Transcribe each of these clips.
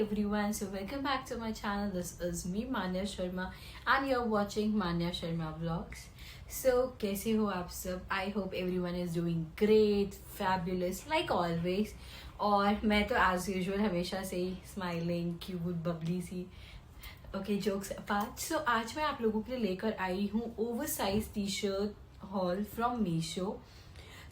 everyone, so welcome back to my channel. This is me Manya Sharma and you're watching Manya Sharma Vlogs. So कैसे हो आप सब? I hope everyone is doing great, fabulous like always. और मैं तो as usual हमेशा से ही smiling, cute, bubbly सी. Okay, jokes apart. So आज मैं आप लोगों के लिए लेकर आई हूँ oversized t-shirt haul from Meesho.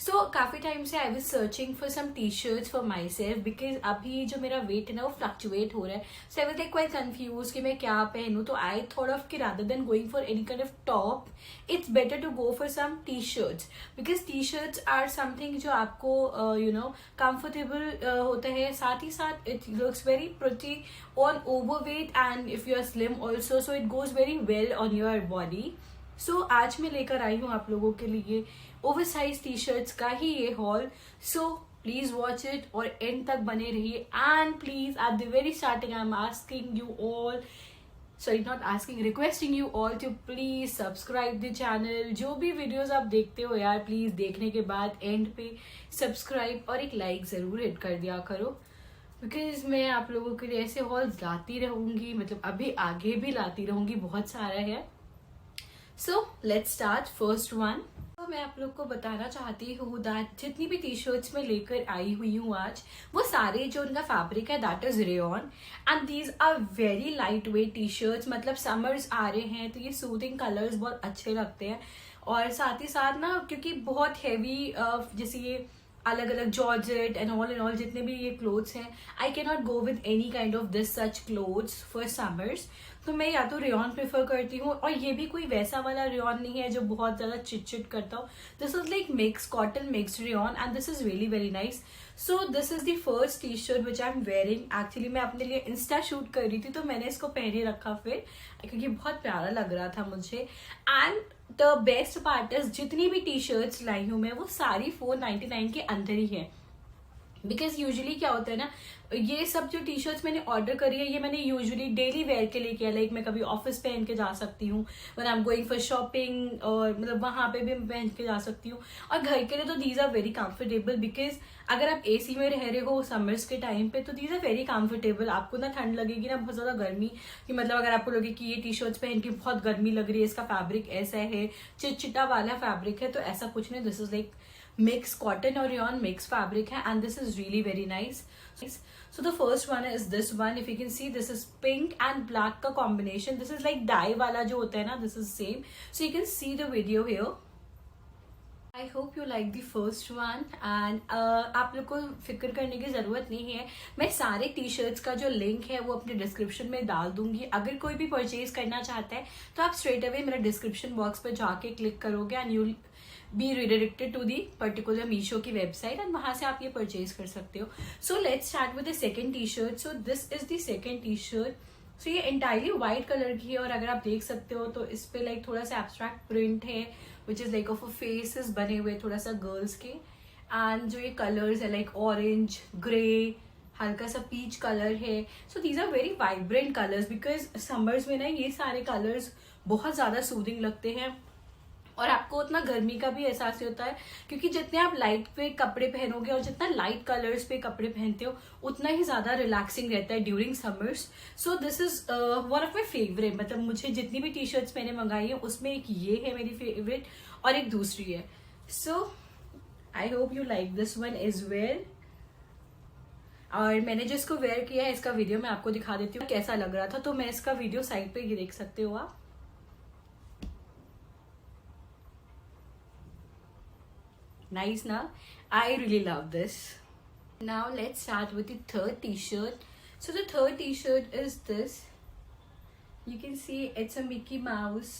सो काफ़ी टाइम से I was searching for some T shirts for my self because अभी जो मेरा वेट है ना वो फ्लक्चुएट हो रहा है. So I was like quite confuse कि मैं क्या पहनूँ. तो आई थॉट ऑफ कि rather than going for any kind of top it's better to go for some T shirts because T shirts are something जो आपको यू नो कंफर्टेबल होता है. साथ ही साथ it looks very pretty on over weight and if you are slim also so it goes very well on your body. So आज मैं लेकर आई हूँ आप लोगों के लिए ओवरसाइज टी शर्ट्स का ही ये haul. So please watch it और एंड तक बने रहिए. And please at the very starting I am asking you all, sorry not asking, requesting you all to please subscribe the channel. जो भी videos आप देखते हो यार प्लीज देखने के बाद एंड पे सब्सक्राइब और एक लाइक जरूर हिट कर दिया करो बिकॉज मैं आप लोगों के लिए ऐसे हॉल्स लाती रहूंगी, मतलब अभी आगे भी लाती रहूंगी, बहुत सारा है. सो लेट्स स्टार्ट फर्स्ट वन. तो मैं आप लोग को बताना चाहती हूँ दैट जितनी भी टी शर्ट्स मैं लेकर आई हुई हूँ आज वो सारे जो उनका फैब्रिक है that is rayon and these are very light weight T shirts. मतलब समर्स आ रहे हैं तो ये सूथिंग कलर्स बहुत अच्छे लगते हैं. और साथ ही साथ ना क्योंकि बहुत हैवी जैसे ये अलग अलग जॉर्जेट एंड ऑल जितने भी ये क्लोथ्स हैं I can not go with any kind of this such clothes for summers. तो मैं या तो रेयॉन प्रेफर करती हूँ और ये भी कोई वैसा वाला रेयॉन नहीं है जो बहुत ज्यादा चिट करता हो. This is like mix cotton mix rayon and this is really very nice. So this is the first T shirt which I am wearing. Actually मैं अपने लिए इंस्टा शूट कर रही थी तो मैंने इसको पहने रखा फिर क्योंकि बहुत प्यारा लग रहा था मुझे. And the best part is जितनी भी टी शर्ट्स लाई हूँ मैं वो सारी $4.99 के अंदर ही है. बिकॉज यूजुअली क्या होता है ना, ये सब जो टी शर्ट्स मैंने ऑर्डर करी है ये मैंने यूजुअली डेली वेयर के लिए किया. लाइक मैं कभी ऑफिस पहन के जा सकती हूँ when I am going for shopping और मतलब वहां पे भी पहन के जा सकती हूँ. और घर के लिए तो these are very comfortable because अगर आप एसी में रह रहे हो समर्स के टाइम पे तो दीज आर वेरी कंफर्टेबल. आपको ना ठंड लगेगी ना बहुत ज्यादा गर्मी कि मतलब अगर आपको लगे कि ये टी शर्ट्स पहन के बहुत गर्मी लग रही है, इसका फैब्रिक ऐसा है चिटचिटा वाला फैब्रिक है, तो ऐसा कुछ नहीं. This is like mix cotton or rayon mix fabric hai and this is really very nice. So the first one is this one. If you can see this is pink and black ka combination. This is like dye wala jo hota hai na, this is same. So you can see the video here. I hope you like the first one and आप लोग को फिक्र करने की ज़रूरत नहीं है. मैं सारे टी शर्ट्स का जो लिंक है वो अपने डिस्क्रिप्शन में डाल दूंगी. अगर कोई भी परचेज करना चाहता है तो आप स्ट्रेट अवे मेरा डिस्क्रिप्शन बॉक्स पर जाके क्लिक करोगे and you be redirected to the particular Meesho की वेबसाइट एंड वहां से आप ये परचेज कर सकते हो. So let's start with the second T shirt. So this is the second T shirt. So ये एंटायरली व्हाइट कलर की है और अगर आप देख सकते हो तो इस पे लाइक थोड़ा सा एब्स्ट्रैक्ट प्रिंट है which is like of faces बने हुए थोड़ा सा गर्ल्स के. एंड जो ये कलर्स है लाइक ऑरेंज ग्रे हल्का सा पीच कलर है. So these are very vibrant colours because summers में ना ये सारे कलर्स बहुत ज्यादा सूदिंग लगते हैं और आपको उतना गर्मी का भी एहसास नहीं होता है क्योंकि जितने आप लाइट पे कपड़े पहनोगे और जितना लाइट कलर्स पे कपड़े पहनते हो उतना ही ज्यादा रिलैक्सिंग रहता है during summers. So this is one of my favourite. मतलब मुझे जितनी भी टी शर्ट्स मैंने मंगाई है उसमें एक ये है मेरी फेवरेट और एक दूसरी है. So I hope you like this one is well. और मैंने जो इसको वेयर किया है इसका वीडियो मैं आपको दिखा देती हूँ कैसा लग रहा था. तो मैं इसका वीडियो साइड पे ये देख सकते हो आप. Nice na? I really love this. Now let's start with the third t-shirt. So the third t-shirt is this. You can see it's a Mickey Mouse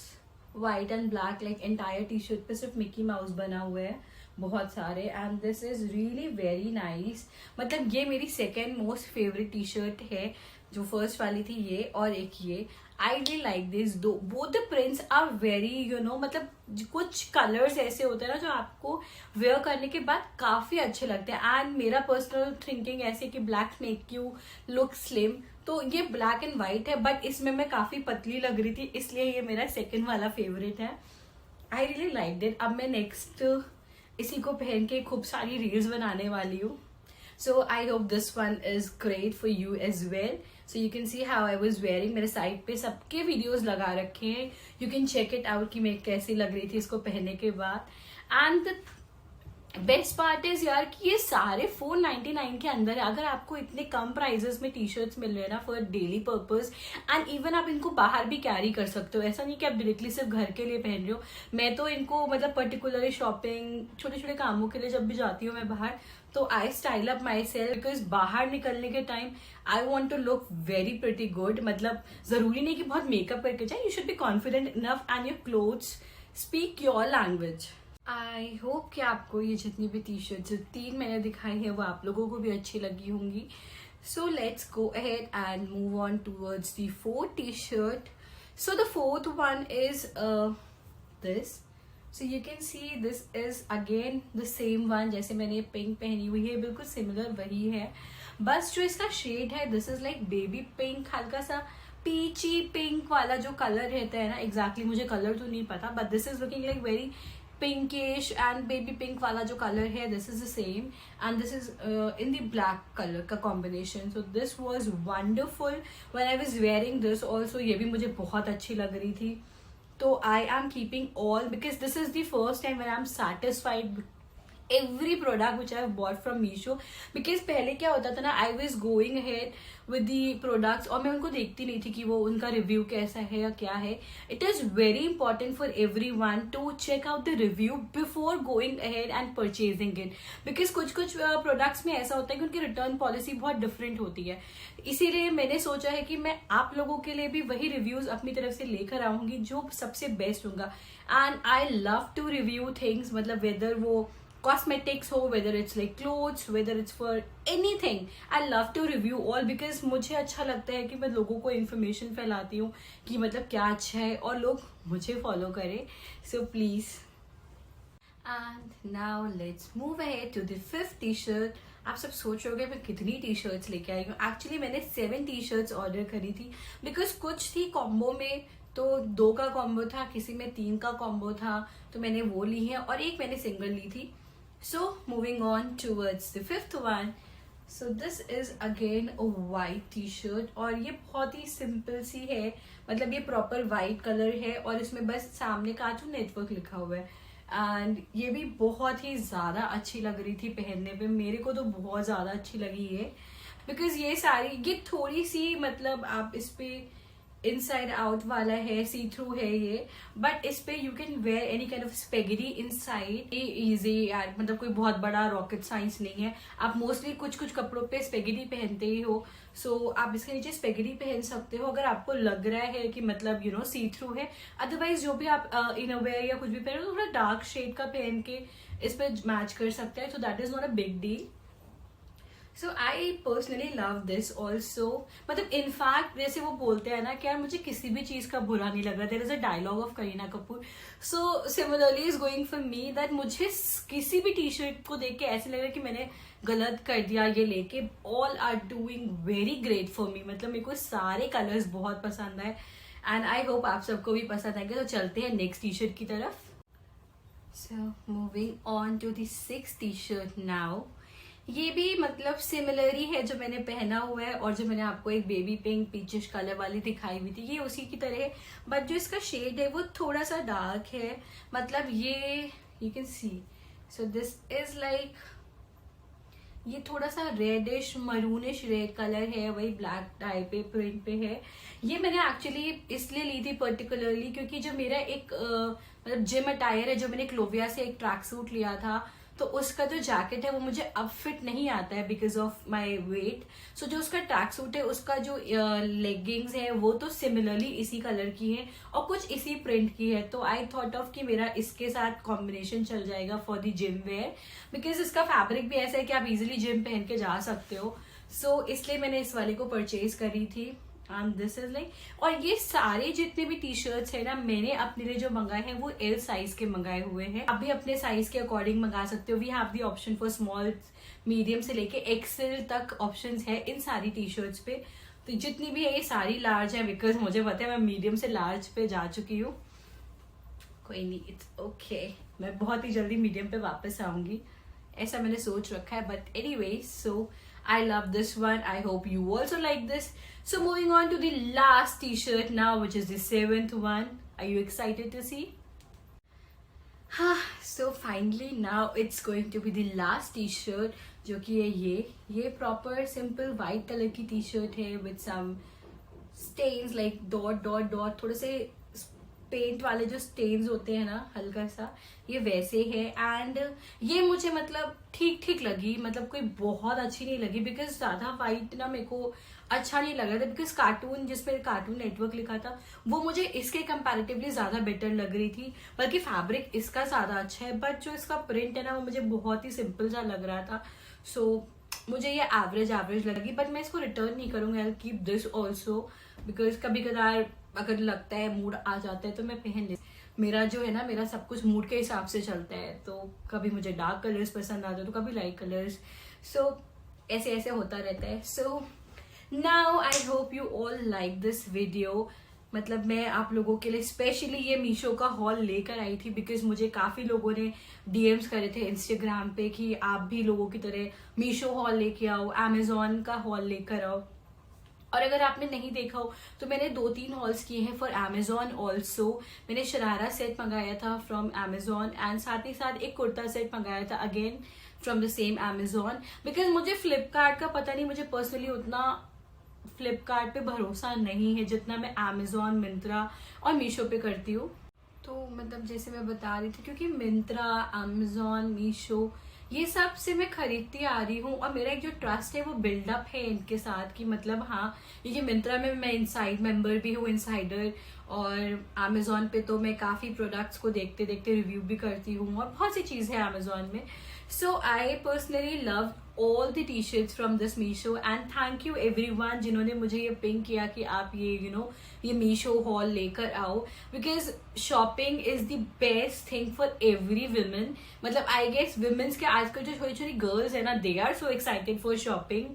white and black like entire t-shirt पे सिर्फ Mickey Mouse बना हुआ है बहुत सारे and this is really very nice. मतलब ये मेरी second most favorite t-shirt है. जो फर्स्ट वाली थी ये और एक ये. I really like this. दो both the prints are very you know मतलब कुछ कलर्स ऐसे होते हैं ना जो आपको वेयर करने के बाद काफी अच्छे लगते हैं. एंड मेरा पर्सनल थिंकिंग ऐसे कि black make you look slim. तो ये ब्लैक एंड व्हाइट है बट इसमें मैं काफी पतली लग रही थी इसलिए ये मेरा सेकंड वाला फेवरेट है. आई रियली लाइक इट. अब मैं नेक्स्ट इसी को पहन के खूब सारी रील्स बनाने वाली हूँ. So I hope this one is great for you as well. So you can see how I was wearing. मेरे साइड पे सबके वीडियोस लगा रखे हैं. You can check it out कि मैं कैसी लग रही थी इसको पहनने के बाद. And the best part is यार कि ये सारे 499 के अंदर है. अगर आपको इतने कम प्राइजेस में टी शर्ट्स मिल रहे हैं ना for daily purpose, and even आप इनको बाहर भी कैरी कर सकते हो. ऐसा नहीं कि आप डायरेक्टली सिर्फ घर के लिए पहन रहे हो. मैं तो इनको मतलब पर्टिकुलरली शॉपिंग, छोटे छोटे कामों के लिए जब भी जाती हूँ मैं बाहर, तो I style up my self because बाहर निकलने के time I want to look very pretty good. मतलब जरूरी नहीं कि बहुत मेकअप करके जाए. You should be confident enough and your clothes speak your language. I hope कि आपको ये जितनी भी टी शर्ट जो 3 मैंने दिखाई है वो आप लोगों को भी अच्छी लगी होंगी. So let's go ahead and move on towards the 4th T shirt. So the 4th one is this. So you can see this is again the same one. जैसे मैंने पिंक पहनी हुई है बिल्कुल सिमिलर वही है, बस जो इसका शेड है this is like baby pink, हल्का सा पीची पिंक वाला जो कलर रहता है ना. एग्जैक्टली मुझे कलर तो नहीं पता, but this is looking like very pinkish and baby pink वाला जो color है this is the same, and this is in the black color का combination. So this was wonderful when I was wearing this also. ये भी मुझे बहुत अच्छी लग रही थी. तो I am keeping all because this is the first time when I'm satisfied with every product which I have bought from Meesho. because पहले क्या होता था ना, I was going ahead with the products और मैं उनको देखती नहीं थी कि वो उनका रिव्यू कैसा है या क्या है. It is very important for everyone to check out the review before going ahead and purchasing it. because कुछ प्रोडक्ट्स में ऐसा होता है कि उनकी रिटर्न पॉलिसी बहुत डिफरेंट होती है. इसीलिए मैंने सोचा है कि मैं आप लोगों के लिए भी वही रिव्यूज अपनी तरफ से लेकर आऊंगी जो सबसे बेस्ट होगा. And I love to review things, मतलब वेदर वो cosmetics हो, whether it's like clothes, whether it's for anything, I love to review all because मुझे अच्छा लगता है कि मैं लोगों को information फैलाती हूँ कि मतलब क्या अच्छा है और लोग मुझे follow करें. So please. And now let's move ahead to the 5th t-shirt. आप सब सोच रहे होगे मैं कितनी टी शर्ट्स लेके आई हूँ. एक्चुअली मैंने 7 टी शर्ट्स ऑर्डर करी थी बिकॉज कुछ थी कॉम्बो में, तो 2 का कॉम्बो था, किसी में 3 का कॉम्बो था, तो मैंने वो ली है और एक मैंने सिंगल ली थी. So moving on towards the 5th one. So this is again a white t-shirt और ये बहुत ही सिंपल सी है. मतलब ये प्रॉपर वाइट कलर है और इसमें बस सामने कार्टून नेटवर्क लिखा हुआ है. एंड ये भी बहुत ही ज़्यादा अच्छी लग रही थी पहनने पे. मेरे को तो बहुत ज़्यादा अच्छी लगी है बिकॉज ये थोड़ी सी मतलब आप इस पे इनसाइड आउट वाला है, सी थ्रू है ये, बट इस पे you can wear any kind of spaghetti inside. Easy यार, मतलब कोई बहुत बड़ा रॉकेट साइंस नहीं है. आप मोस्टली कुछ कपड़ों पे स्पेगेटी पहनते ही हो, सो आप इसके नीचे स्पेगेटी पहन सकते हो अगर आपको लग रहा है कि मतलब यू नो सी थ्रू है. अदरवाइज जो भी आप इनरवेयर या कुछ भी पहन थोड़ा डार्क शेड का पहन के इस पे मैच कर सकते हैं, so that is not a big deal. So I personally love this also. मतलब इनफैक्ट जैसे वो बोलते हैं ना कि यार मुझे किसी भी चीज का बुरा नहीं लगा. There is a dialogue of Kareena Kapoor. So similarly is going for me that मुझे किसी भी टी शर्ट को देख के ऐसे लग रहा है कि मैंने गलत कर दिया ये लेके. All are doing very great for me. मतलब मेरे को सारे कलर्स बहुत पसंद आए एंड आई होप आप सबको भी पसंद आएंगे. तो चलते हैं नेक्स्ट टी शर्ट की तरफ. So moving on to the 6th T shirt now. ये भी मतलब सिमिलर ही है जो मैंने पहना हुआ है और जो मैंने आपको एक बेबी पिंक पीचिश कलर वाली दिखाई हुई थी, ये उसी की तरह है, बट जो इसका शेड है वो थोड़ा सा डार्क है. मतलब ये you can C. So this is like ये थोड़ा सा रेडिश मरूनिश रेड कलर है, वही ब्लैक टाइप पे प्रिंट पे है. ये मैंने एक्चुअली इसलिए ली थी पर्टिकुलरली क्योंकि जो मेरा एक मतलब जिम अटायर है, जो मैंने क्लोविया से एक ट्रैक सूट लिया था, तो उसका जो जैकेट है वो मुझे अब फिट नहीं आता है बिकॉज ऑफ माई वेट. सो जो उसका ट्रैक सूट है उसका जो लेगिंग्स है वो तो सिमिलरली इसी कलर की है और कुछ इसी प्रिंट की है. तो आई थॉट ऑफ कि मेरा इसके साथ कॉम्बिनेशन चल जाएगा for the gym where because इसका फैब्रिक भी ऐसा है कि आप इजिली जिम पहन के जा सकते हो. सो इसलिए मैंने इस वाले को परचेज करी थी. एंड दिस इज लाइक, और ये सारे जितने भी टी शर्ट्स है ना मैंने अपने लिए जो मंगाए हैं वो एल साइज के मंगाए हुए हैं. आप भी अपने साइज के अकॉर्डिंग मंगा सकते हो. We have the option for small, medium से लेके एक्सेल तक ऑप्शंस है इन सारी टी शर्ट्स पे. तो जितनी भी है ये सारी लार्ज है बिकॉज मुझे पता है मैं मीडियम से लार्ज पे जा चुकी हूँ. कोई नहीं, इट्स ओके. मैं बहुत ही जल्दी मीडियम पे वापस आऊंगी. ऐसा मैंने सोच रखा है. But anyway, so I love this one. I hope you also like this. So moving on to the last t-shirt now, which is the 7th one. Are you excited to see? So finally now it's going to be the last t-shirt, जो कि है ये proper simple white color की t-shirt है with some stains like dot, थोड़े से paint वाले जो स्टेन्स होते हैं ना हल्का सा, ये वैसे है. एंड ये मुझे मतलब ठीक लगी, मतलब कोई बहुत अच्छी नहीं लगी बिकॉज ज्यादा वाइट ना मेरे को अच्छा नहीं लग रहा था. बिकॉज कार्टून जिसपे कार्टून नेटवर्क लिखा था वो मुझे इसके कंपैरेटिवली ज्यादा बेटर लग रही थी, बल्कि फैब्रिक इसका ज्यादा अच्छा है. बट जो इसका प्रिंट है ना वो मुझे बहुत ही सिंपल सा लग रहा था. सो मुझे ये एवरेज लगी. बट मैं इसको रिटर्न नहीं करूंगी. I keep this also because कभी कदार अगर लगता है मूड आ जाता है तो मैं पहन ले. मेरा जो है ना, मेरा सब कुछ मूड के हिसाब से चलता है. तो कभी मुझे डार्क कलर्स पसंद आते हैं तो कभी लाइट कलर्स. सो ऐसे होता रहता है. So now I hope you all like this video. मतलब मैं आप लोगों के लिए स्पेशली ये मीशो का हॉल लेकर आई थी बिकॉज मुझे काफी लोगों ने डीएम्स करे थे इंस्टाग्राम पे कि आप भी लोगों की तरह मीशो हॉल लेके आओ, अमेजोन का हॉल लेकर आओ. और अगर आपने नहीं देखा हो तो मैंने 2-3 हॉल्स किए हैं फॉर अमेजोन ऑल्सो. मैंने शरारा सेट मंगाया था फ्रॉम अमेजोन एंड साथ ही साथ एक कुर्ता सेट मंगाया था again from the same Amazon. Because मुझे फ्लिपकार्ट का पता नहीं, मुझे पर्सनली उतना फ्लिपकार्ट पे भरोसा नहीं है जितना मैं अमेजोन, मिंत्रा और मीशो पे करती हूँ. तो मतलब जैसे मैं बता रही थी, क्योंकि मिंत्रा, अमेजोन, मीशो ये सब से मैं खरीदती आ रही हूँ और मेरा एक जो ट्रस्ट है वो बिल्डअप है इनके साथ कि मतलब हाँ, ये मिंत्रा में मैं इनसाइड मेंबर भी हूँ, इनसाइडर. और अमेजोन पे तो मैं काफ़ी प्रोडक्ट्स को देखते रिव्यू भी करती हूँ और बहुत सी चीज़ है अमेजोन में. So I personally love all the T shirts from this Meesho and thank you everyone जिन्होंने मुझे ये पिंक किया कि आप ये ये मीशो हॉल लेकर आओ. Because shopping is the best thing for every women. मतलब आई गेस वुमेन्स के आजकल जो छोटी गर्ल्स है ना, they are so excited for shopping.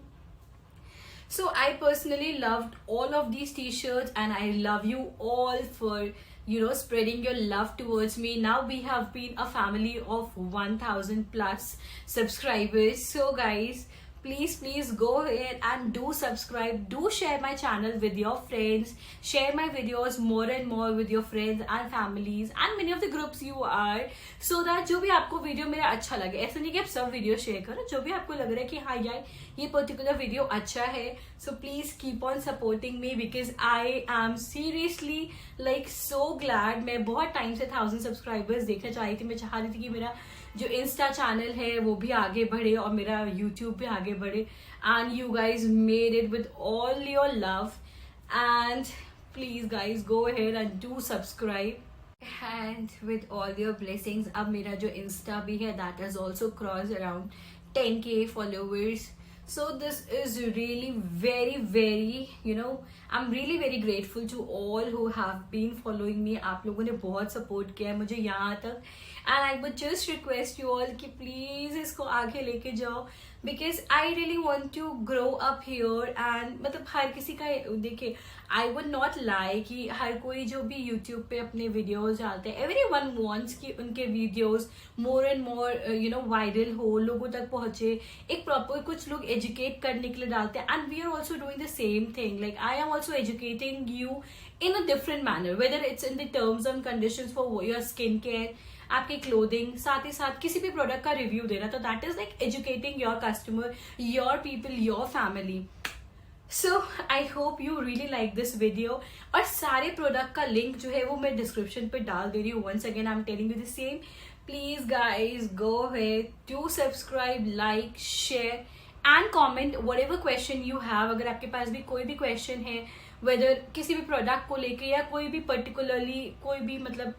So I personally loved all of these t-shirts and I love you all for spreading your love towards me. Now we have been a family of 1000 plus subscribers. So guys, please go ahead and do subscribe, do share my channel with your friends, share my videos more and more with your friends and families and many of the groups you are, so that जो भी आपको video मेरा अच्छा लगे, ऐसा नहीं कि आप सब वीडियो शेयर करो, जो भी आपको लग रहा है कि हाँ यार ये पर्टिकुलर वीडियो अच्छा है, so please keep on supporting me because I am seriously like so glad. मैं बहुत टाइम से 1000 सब्सक्राइबर्स देखना चाह रही थी. मैं चाह रही थी कि मेरा जो इंस्टा चैनल है वो भी आगे बढ़े और मेरा यूट्यूब भी आगे बढ़े. And you guys made it with all your love and please guys go ahead and do subscribe. And with all your blessings अब मेरा जो इंस्टा भी है that is also cross around 10K followers. So this is really very I'm really very grateful to all who have been following me. आप लोगों ने बहुत support किया है मुझे यहाँ तक and I would just request you all कि please इसको आगे लेके जाओ because I really want to grow up here. and मतलब हर किसी का देखिए, I would not lie कि हर कोई जो भी YouTube पे अपने वीडियोस डालते हैं, everyone wants कि उनके videos more and more viral हो, लोगों तक पहुंचे, एक प्रॉपर कुछ लोग एजुकेट करने के लिए डालते हैं. and we are also doing the same thing. like I am also educating you in a different manner, whether it's in the terms and conditions for your skin care, आपके clothing, साथ ही साथ किसी भी प्रोडक्ट का review देना. तो that is like educating your customer, your people, your family. So I hope you really like this video. और सारे प्रोडक्ट का लिंक जो है वो मैं डिस्क्रिप्शन पे डाल दे रही हूँ. Once again I am telling you the same. Please guys go ahead, do subscribe, like, share and comment whatever question you have. अगर आपके पास भी कोई भी क्वेश्चन है, वेदर किसी भी प्रोडक्ट को लेके या कोई भी पर्टिकुलरली कोई भी मतलब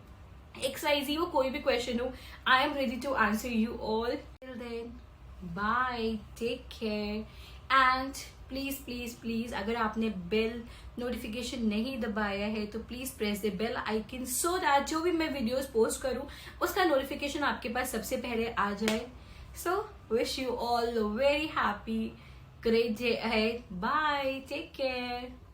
XYZ हो, कोई भी क्वेश्चन हो, I am ready to answer you all. Till then bye, take care and please अगर आपने बेल नोटिफिकेशन नहीं दबाया है तो please press the bell icon so that जो भी मैं वीडियोस पोस्ट करूं उसका नोटिफिकेशन आपके पास सबसे पहले आ जाए. So wish you all very happy great day ahead. Bye, take care.